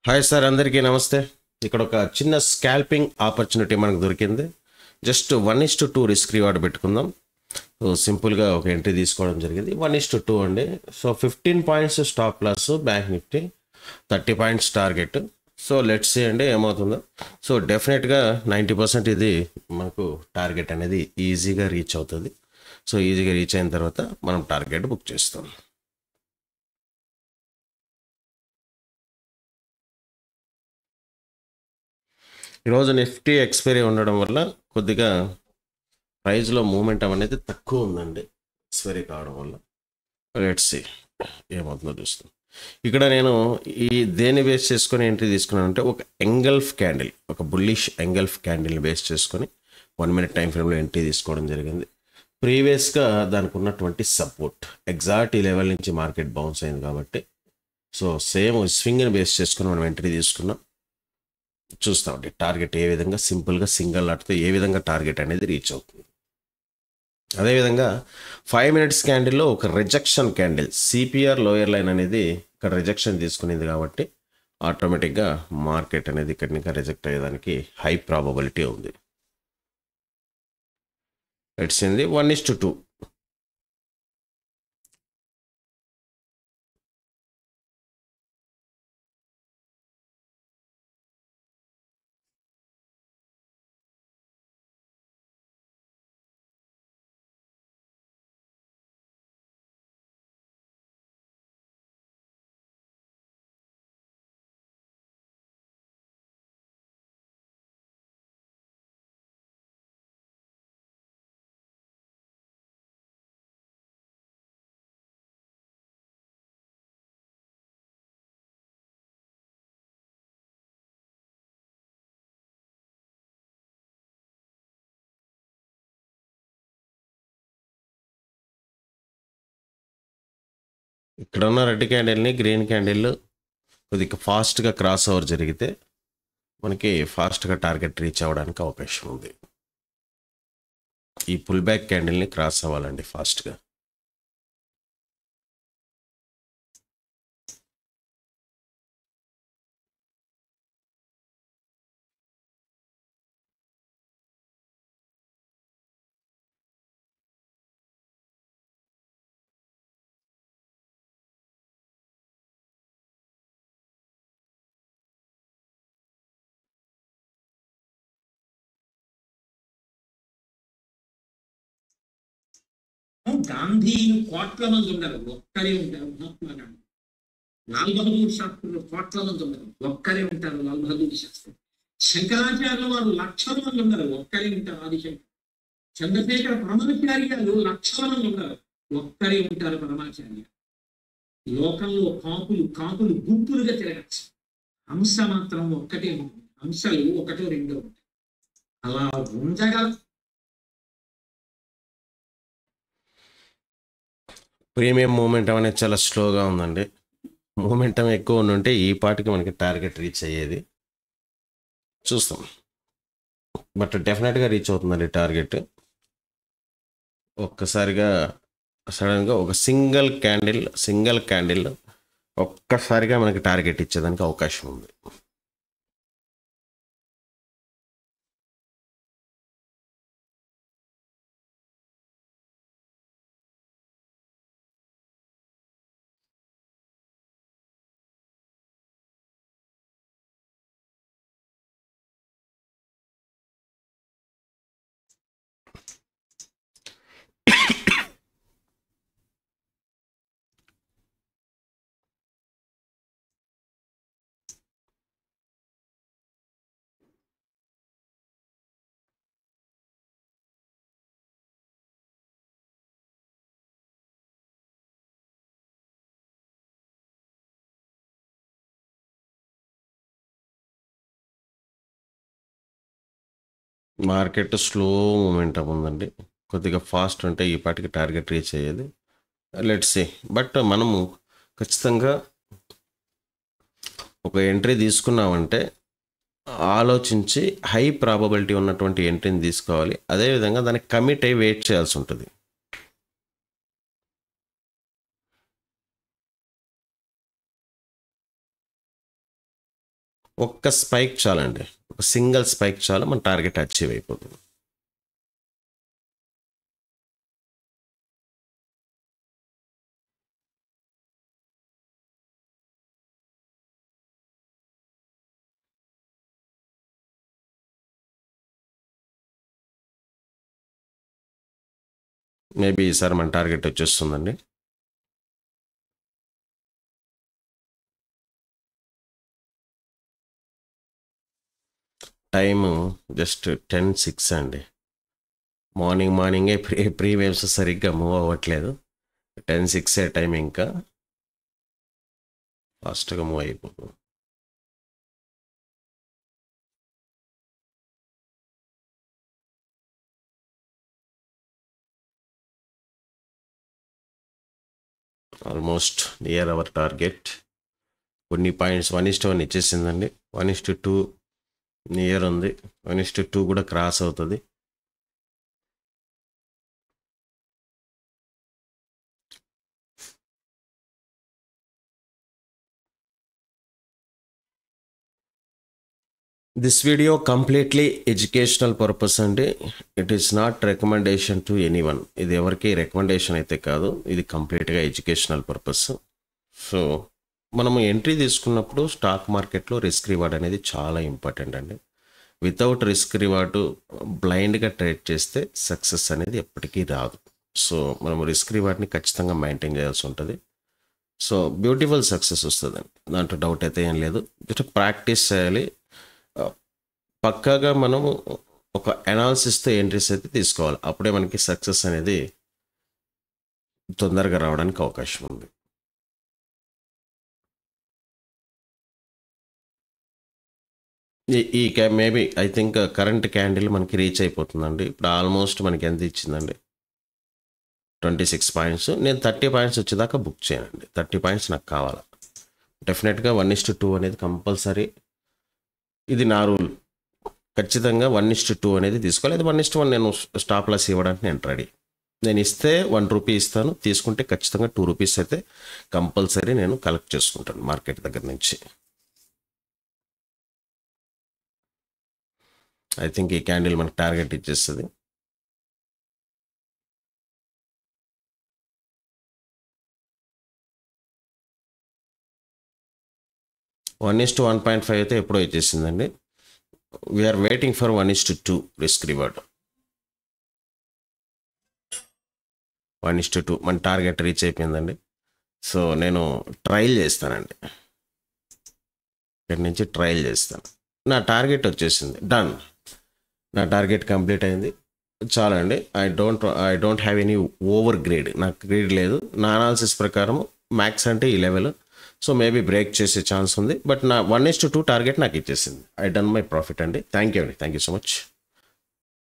Hi sir, అందరికీ నమస్తే. ఇక్కడ ఒక చిన్న స్కాల్పింగ్ ఆపర్చునిటీ మనకు దొరికింది. జస్ట్ 1:2 రిస్క్ రివార్డ్ పెట్టుకుందాం. సో సింపుల్గా ఒక ఎంట్రీ తీసుకోవడం జరిగింది. 1:2 అండి. So 15 points stop loss, bank Nifty 30 points target. So let's see అండి ఏమవుతుందో. సో డెఫినెట్గా 90% ఇది మనకు టార్గెట్ అనేది ఈజీగా రీచ్ అవుతుంది. సో ఈజీగా రీచ్ అయిన తర్వాత మనం టార్గెట్ బుక్ చేస్తాం. ఈరోజు నిఫ్టీ ఎక్స్పైరీ ఉండడం వల్ల కొద్దిగా ప్రైస్లో మూమెంటం అనేది తక్కువ ఉందండి. ఎక్స్పైరీ కావడం వల్ల లెట్స్ సీ ఏమవుతుందో చూస్తాం. ఇక్కడ నేను ఈ దేన్ని బేస్ చేసుకొని ఎంట్రీ తీసుకున్నానంటే ఒక ఎంగల్ఫ్ క్యాండిల్, ఒక బుల్లిష్ ఎంగల్ఫ్ క్యాండిల్ని బేస్ చేసుకొని 1 మినిట్ టైం ఫ్రేమ్లో ఎంట్రీ తీసుకోవడం జరిగింది. ప్రీవియస్గా దానికి ఉన్నటువంటి సపోర్ట్ ఎగ్జాక్ట్ ఈ లెవెల్ నుంచి మార్కెట్ బౌన్స్ అయింది కాబట్టి సో సేమ్ స్వింగ్ని బేస్ చేసుకొని మనం ఎంట్రీ తీసుకున్నాం. చూస్తామండి టార్గెట్ ఏ విధంగా సింపుల్గా సింగిల్ లాట్తో ఏ విధంగా టార్గెట్ అనేది రీచ్ అవుతుంది. అదేవిధంగా 5 మినిట్స్ క్యాండిల్లో ఒక rejection candle, CPR lower line అనేది ఇక్కడ రిజెక్షన్ తీసుకునేది కాబట్టి ఆటోమేటిక్గా మార్కెట్ అనేది ఇక్కడ ఇంకా రిజెక్ట్ అయ్యేదానికి హై ప్రాబబిలిటీ ఉంది. ఇట్స్ ఏంది 1:2. ఇక్కడ ఉన్న రెడ్ క్యాండిల్ని గ్రీన్ క్యాండిల్ కొద్దిగా ఫాస్ట్గా క్రాస్ ఓవర్ జరిగితే మనకి ఫాస్ట్గా టార్గెట్ రీచ్ అవ్వడానికి అవకాశం ఉంది. ఈ పుల్ బ్యాక్ క్యాండిల్ని క్రాస్ అవ్వాలండి ఫాస్ట్గా. గాంధీలు కోట్ల మంది ఉండరు, ఒక్కరే ఉంటారు. మహాత్మా గాంధీ, లాల్ బహదూర్ శాస్త్రులు కోట్ల మంది ఉండరు, ఒక్కరే ఉంటారు. లాల్ బహదూర్ శాస్త్రి, శంకరాచార్యుల వారు లక్షల మంది ఉండరు, ఒక్కరే ఉంటారు. ఆదిశంకర్, చంద్రశేఖర పరమాచార్యాలు లక్షల మంది ఉండరు, ఒక్కరే ఉంటారు. పరమాచార్య. లోకంలో కాకులు గుంపులుగా తిరగచ్చు, హంస మాత్రం ఒక్కటే ఉంటుంది. హంసలు ఒకటో రెండో ఉంటాయి. అలా ఉండగా ప్రీమియం మూమెంటం అనేది చాలా స్లోగా ఉందండి. మూమెంటం ఎక్కువ ఉంటే ఈ పాటికి మనకి టార్గెట్ రీచ్ అయ్యేది. చూస్తాం, బట్ డెఫినెట్గా రీచ్ అవుతుందండి టార్గెట్. ఒక్కసారిగా సడన్గా ఒక సింగిల్ క్యాండిల్ ఒక్కసారిగా మనకి టార్గెట్ ఇచ్చేదానికి అవకాశం ఉంది. మార్కెట్ స్లో మూమెంటం ఉందండి. కొద్దిగా ఫాస్ట్ ఉంటే ఈ పాటికి టార్గెట్ రీచ్ అయ్యేది. Let's see. బట్ మనము ఖచ్చితంగా ఒక ఎంట్రీ తీసుకున్నామంటే ఆలోచించి హై ప్రాబబిలిటీ ఉన్నటువంటి ఎంట్రీని తీసుకోవాలి. అదేవిధంగా దానికి కమిట్ అయ్యి వెయిట్ చేయాల్సి ఉంటుంది. ఒక్క స్పైక్ చాలండి, ఒక సింగిల్ స్పైక్ చాలు, మన టార్గెట్ అచీవ్ అయిపోతుంది. మేబీ ఈసారి మన టార్గెట్ వచ్చేస్తుందండి. టైము జస్ట్ 10:06 అండి. మార్నింగే ప్రీ వేవ్స్ సరిగ్గా మూవ్ అవ్వట్లేదు. 10:06 టైం, ఇంకా ఫాస్ట్గా మూవ్ అయిపోతుంది. Almost near our target. కొన్ని పాయింట్స్ 1:1 ఇచ్చేసిందండి. 1:2 నియర్ ఉంది. 1:2 కూడా క్రాస్ అవుతుంది. This video completely educational purpose అండి. It is not recommendation to anyone. ఇది ఎవరికి రికమెండేషన్ అయితే కాదు, ఇది కంప్లీట్గా ఎడ్యుకేషనల్ పర్పస్. సో మనము ఎంట్రీ తీసుకున్నప్పుడు స్టాక్ మార్కెట్లో రిస్క్ రివార్డ్ అనేది చాలా ఇంపార్టెంట్ అండి. వితౌట్ రిస్క్ రివార్డు బ్లైండ్గా ట్రేడ్ చేస్తే సక్సెస్ అనేది ఎప్పటికీ రాదు. సో మనం రిస్క్ రివార్డ్ని ఖచ్చితంగా మెయింటైన్ చేయాల్సి ఉంటుంది. సో బ్యూటిఫుల్ సక్సెస్ వస్తుందండి, దాంట్లో డౌట్ అయితే ఏం లేదు. జస్ట్ ప్రాక్టీస్ చేయాలి. పక్కాగా మనము ఒక అనాలిసిస్తో ఎంట్రీస్ అయితే తీసుకోవాలి. అప్పుడే మనకి సక్సెస్ అనేది తొందరగా రావడానికి అవకాశం ఉంది. ఈ maybe I think current candle మనకి రీచ్ అయిపోతుందండి. ఇప్పుడు ఆల్మోస్ట్ మనకి ఎంత ఇచ్చిందండి? 26 పాయింట్స్. నేను 30 పాయింట్స్ వచ్చేదాకా బుక్ చేయనండి. 30 పాయింట్స్ నాకు కావాలి డెఫినెట్గా. 1:2 అనేది కంపల్సరీ. ఇది నా రూల్. ఖచ్చితంగా 1:2 అనేది తీసుకోవాలి. అది 1:1 నేను స్టాప్ లాస్ ఇవ్వడానికి నేను రెడీ. నేను ఇస్తే 1 రూపీ ఇస్తాను, తీసుకుంటే ఖచ్చితంగా 2 రూపీస్ అయితే కంపల్సరీ నేను కలెక్ట్ చేసుకుంటాను మార్కెట్ దగ్గర నుంచి. ఐ థింక్ ఈ క్యాండిల్ మనకు టార్గెట్ ఇచ్చేస్తుంది. వన్ 1.5 అయితే ఎప్పుడో ఇచ్చేసిందండి. We are waiting for 1:2 risk reward. 1:2 మన టార్గెట్ రీచ్ అయిపోయిందండి. సో నేను ట్రయల్ చేస్తానండి, ఇక్కడి నుంచి ట్రయల్ చేస్తాను. నా టార్గెట్ వచ్చేసింది, డన్. నా టార్గెట్ కంప్లీట్ అయింది, చాలండి. I don't have any over grade. నాకు గ్రేడ్ లేదు. నా అనాలిసిస్ ప్రకారం మ్యాక్స్ అంటే ఈ లెవెల్. సో మేబీ బ్రేక్ చేసే ఛాన్స్ ఉంది. బట్ నా 1:2 టార్గెట్ నాకు ఇచ్చేసింది. ఐ డన్ మై ప్రాఫిట్ అండి. Thank you so much.